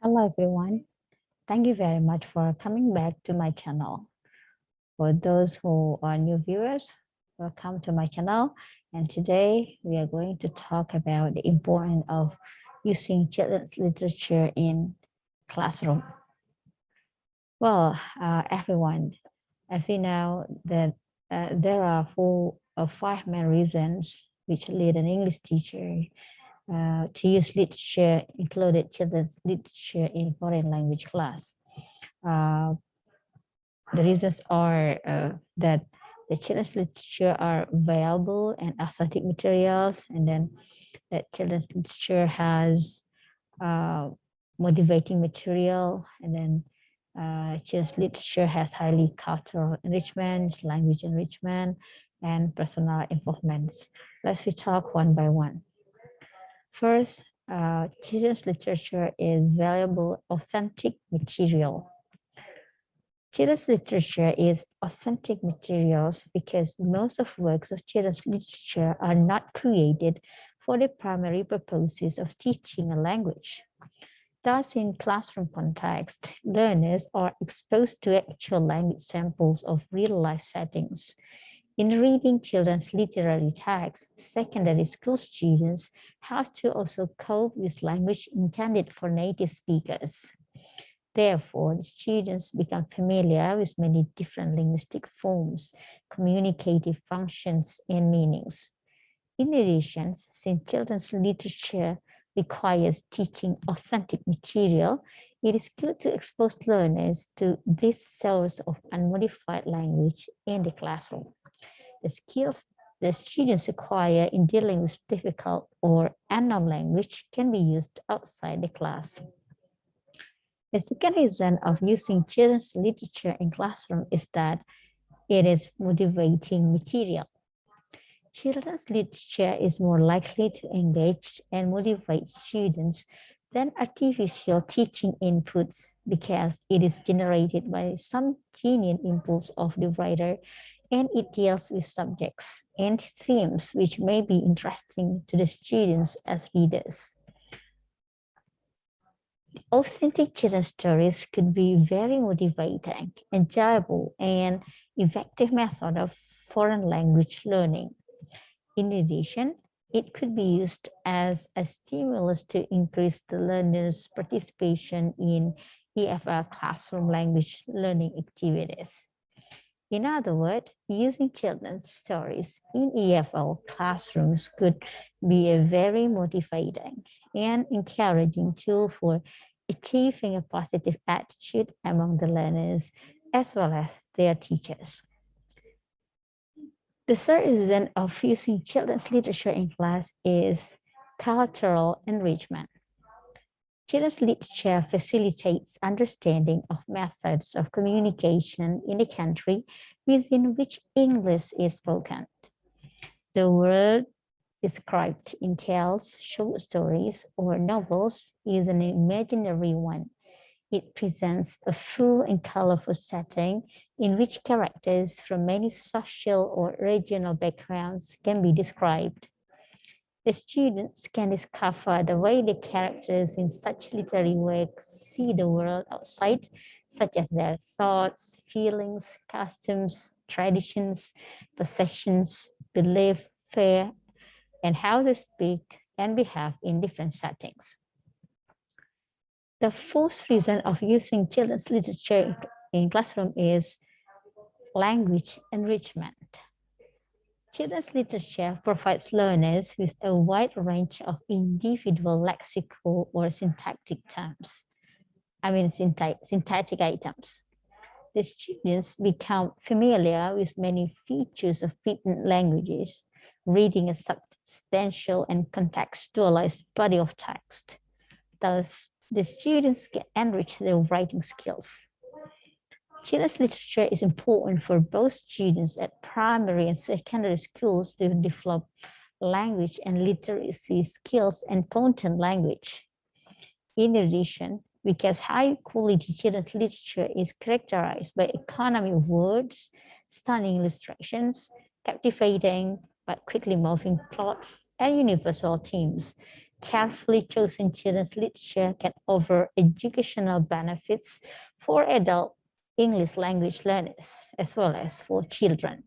Hello everyone. Thank you very much for coming back to my channel. For those who are new viewers, welcome to my channel. And today we are going to talk about the importance of using children's literature in classroom. Well, everyone, as you know that there are 5 main reasons which lead an English teacher to use literature, included children's literature in foreign language class. Uh, the reasons are that the children's literature are valuable and authentic materials, and then that children's literature has uh, motivating material, and then children's literature has highly cultural enrichment, language enrichment, and personal involvement. Let's talk one by one. First, children's literature is valuable, authentic material. Children's literature is authentic materials because most of works of children's literature are not created for the primary purposes of teaching a language. Thus, in classroom context, learners are exposed to actual language samples of real-life settings. In reading children's literary texts, secondary school students have to also cope with language intended for native speakers. Therefore, the students become familiar with many different linguistic forms, communicative functions, and meanings. In addition, since children's literature requires teaching authentic material, it is good to expose learners to this source of unmodified language in the classroom. The skills the students acquire in dealing with difficult or unknown language can be used outside the class. The second reason of using children's literature in classroom is that it is motivating material. Children's literature is more likely to engage and motivate students than artificial teaching inputs because it is generated by some genuine impulse of the writer, and it deals with subjects and themes which may be interesting to the students as readers. Authentic children's stories could be very motivating, enjoyable, and effective method of foreign language learning. In addition, it could be used as a stimulus to increase the learner's participation in EFL classroom language learning activities. In other words, using children's stories in EFL classrooms could be a very motivating and encouraging tool for achieving a positive attitude among the learners as well as their teachers. The third reason of using children's literature in class is cultural enrichment. Children's literature facilitates understanding of methods of communication in the country within which English is spoken. The world described in tales, short stories, or novels is an imaginary one. It presents a full and colorful setting in which characters from many social or regional backgrounds can be described. The students can discover the way the characters in such literary works see the world outside, such as their thoughts, feelings, customs, traditions, possessions, belief, fear, and how they speak and behave in different settings. The fourth reason of using children's literature in classroom is language enrichment. Children's literature provides learners with a wide range of individual lexical or syntactic items. The students become familiar with many features of written languages, reading a substantial and contextualized body of text. Thus, the students can enrich their writing skills. Children's literature is important for both students at primary and secondary schools to develop language and literacy skills and content language. In addition, because high-quality children's literature is characterized by economy of words, stunning illustrations, captivating but quickly moving plots, and universal themes, carefully chosen children's literature can offer educational benefits for adult English language learners as well as for children.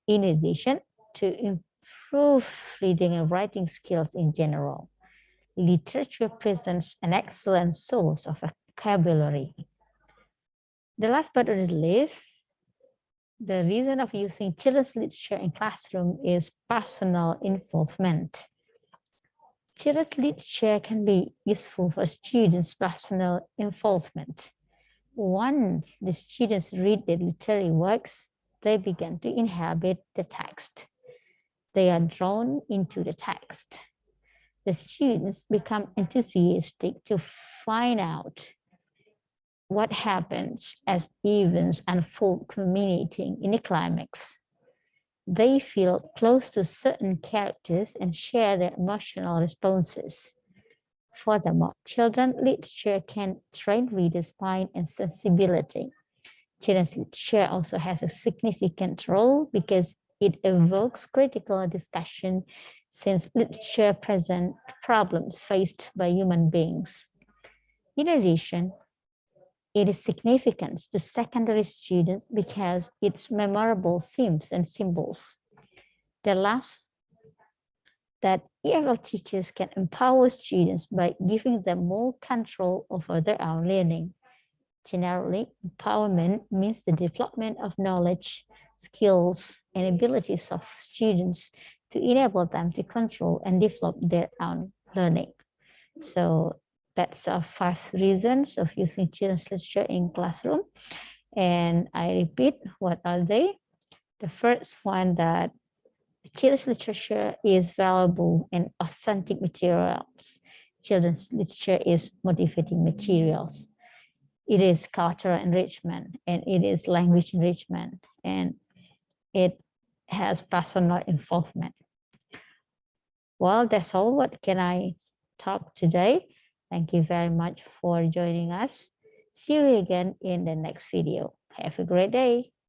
In addition, to improve reading and writing skills in general, literature presents an excellent source of vocabulary. The last but not least, the reason of using children's literature in classroom is personal involvement. Children's literature can be useful for students' personal involvement. Once the students read the literary works, they begin to inhabit the text. They are drawn into the text. The students become enthusiastic to find out what happens as events unfold, culminating in a climax. They feel close to certain characters and share their emotional responses. Furthermore, children's literature can train readers' mind and sensibility. Children's literature also has a significant role because it evokes critical discussion, since literature presents problems faced by human beings. In addition, it is significant to secondary students because its memorable themes and symbols. The last, that EFL teachers can empower students by giving them more control over their own learning. Generally, empowerment means the development of knowledge, skills, and abilities of students to enable them to control and develop their own learning. So that's 5 reasons of using children's literature in classroom. And I repeat, what are they? The first one, that children's literature is valuable and authentic materials. Children's literature is motivating materials. It is cultural enrichment, and it is language enrichment, and it has personal involvement. Well, that's all what can I talk today. Thank you very much for joining us. See you again in the next video. Have a great day.